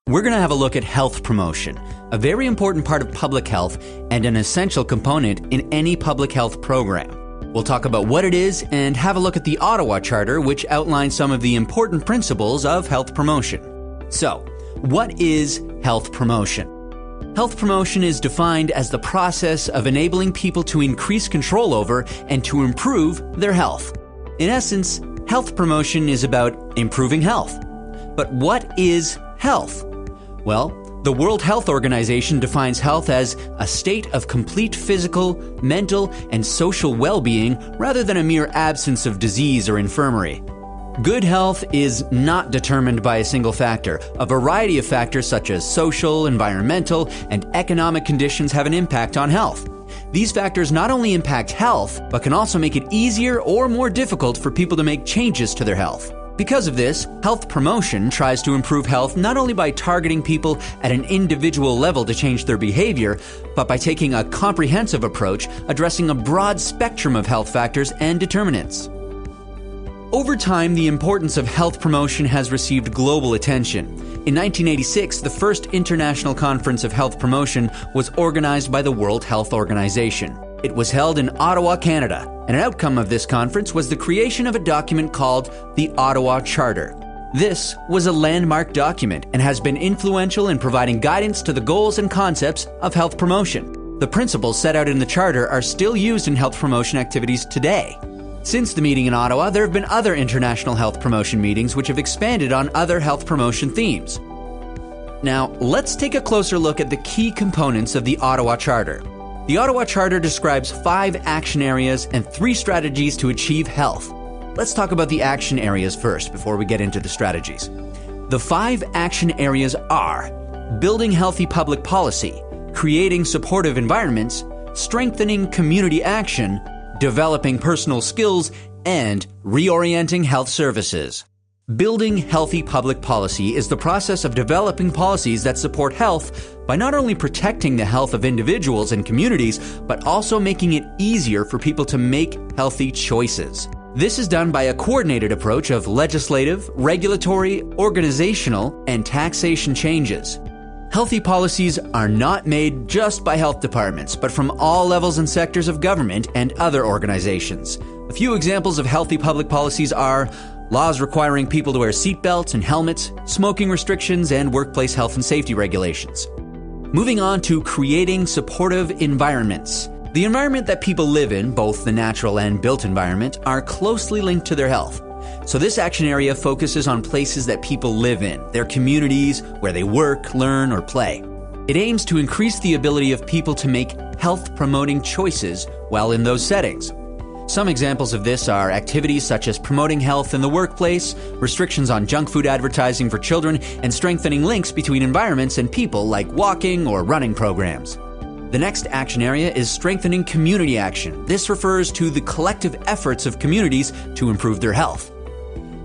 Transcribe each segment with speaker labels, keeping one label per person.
Speaker 1: We're going to have a look at health promotion, a very important part of public health and an essential component in any public health program. We'll talk about what it is and have a look at the Ottawa Charter, which outlines some of the important principles of health promotion. So, what is health promotion? Health promotion is defined as the process of enabling people to increase control over and to improve their health. In essence, health promotion is about improving health. But what is health? Well, the World Health Organization defines health as a state of complete physical, mental, and social well-being rather than a mere absence of disease or infirmary. Good health is not determined by a single factor. A variety of factors such as social, environmental, and economic conditions have an impact on health. These factors not only impact health, but can also make it easier or more difficult for people to make changes to their health. Because of this, health promotion tries to improve health not only by targeting people at an individual level to change their behavior, but by taking a comprehensive approach addressing a broad spectrum of health factors and determinants. Over time, the importance of health promotion has received global attention. In 1986, the first International Conference of Health Promotion was organized by the World Health Organization. It was held in Ottawa, Canada, and an outcome of this conference was the creation of a document called the Ottawa Charter. This was a landmark document and has been influential in providing guidance to the goals and concepts of health promotion. The principles set out in the Charter are still used in health promotion activities today. Since the meeting in Ottawa, there have been other international health promotion meetings which have expanded on other health promotion themes. Now, let's take a closer look at the key components of the Ottawa Charter. The Ottawa Charter describes 5 action areas and 3 strategies to achieve health. Let's talk about the action areas first before we get into the strategies. The 5 action areas are building healthy public policy, creating supportive environments, strengthening community action, developing personal skills, and reorienting health services. Building healthy public policy is the process of developing policies that support health by not only protecting the health of individuals and communities, but also making it easier for people to make healthy choices. This is done by a coordinated approach of legislative, regulatory, organizational, and taxation changes. Healthy policies are not made just by health departments, but from all levels and sectors of government and other organizations. A few examples of healthy public policies are laws requiring people to wear seatbelts and helmets, smoking restrictions, and workplace health and safety regulations. Moving on to creating supportive environments. The environment that people live in, both the natural and built environment, are closely linked to their health. So this action area focuses on places that people live in, their communities, where they work, learn, or play. It aims to increase the ability of people to make health-promoting choices while in those settings. Some examples of this are activities such as promoting health in the workplace, restrictions on junk food advertising for children, and strengthening links between environments and people like walking or running programs. The next action area is strengthening community action. This refers to the collective efforts of communities to improve their health.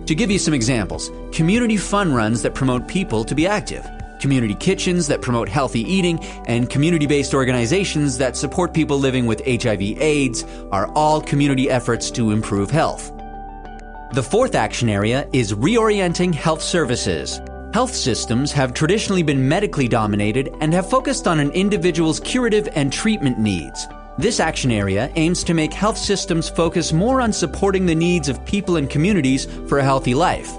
Speaker 1: To give you some examples, community fun runs that promote people to be active, community kitchens that promote healthy eating, and community-based organizations that support people living with HIV/AIDS are all community efforts to improve health. The 4th action area is reorienting health services. Health systems have traditionally been medically dominated and have focused on an individual's curative and treatment needs. This action area aims to make health systems focus more on supporting the needs of people and communities for a healthy life.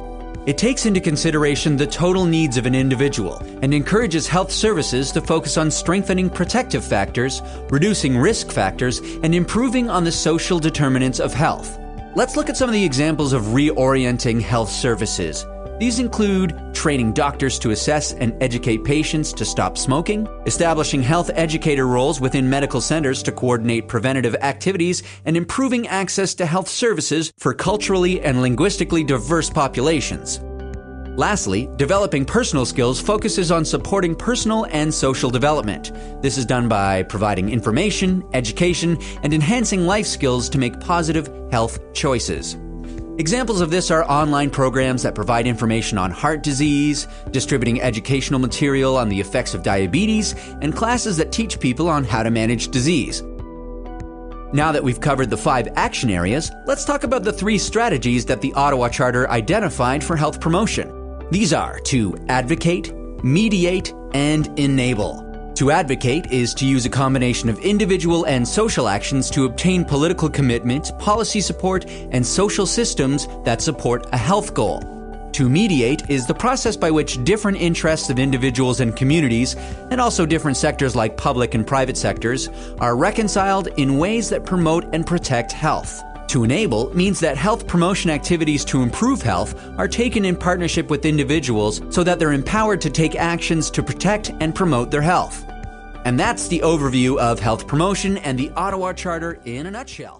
Speaker 1: It takes into consideration the total needs of an individual and encourages health services to focus on strengthening protective factors, reducing risk factors, and improving on the social determinants of health. Let's look at some of the examples of reorienting health services. These include training doctors to assess and educate patients to stop smoking, establishing health educator roles within medical centers to coordinate preventative activities, and improving access to health services for culturally and linguistically diverse populations. Lastly, developing personal skills focuses on supporting personal and social development. This is done by providing information, education, and enhancing life skills to make positive health choices. Examples of this are online programs that provide information on heart disease, distributing educational material on the effects of diabetes, and classes that teach people on how to manage disease. Now that we've covered the 5 action areas, let's talk about the 3 strategies that the Ottawa Charter identified for health promotion. These are to advocate, mediate, and enable. To advocate is to use a combination of individual and social actions to obtain political commitment, policy support, and social systems that support a health goal. To mediate is the process by which different interests of individuals and communities, and also different sectors like public and private sectors, are reconciled in ways that promote and protect health. To enable means that health promotion activities to improve health are taken in partnership with individuals so that they're empowered to take actions to protect and promote their health. And that's the overview of health promotion and the Ottawa Charter in a nutshell.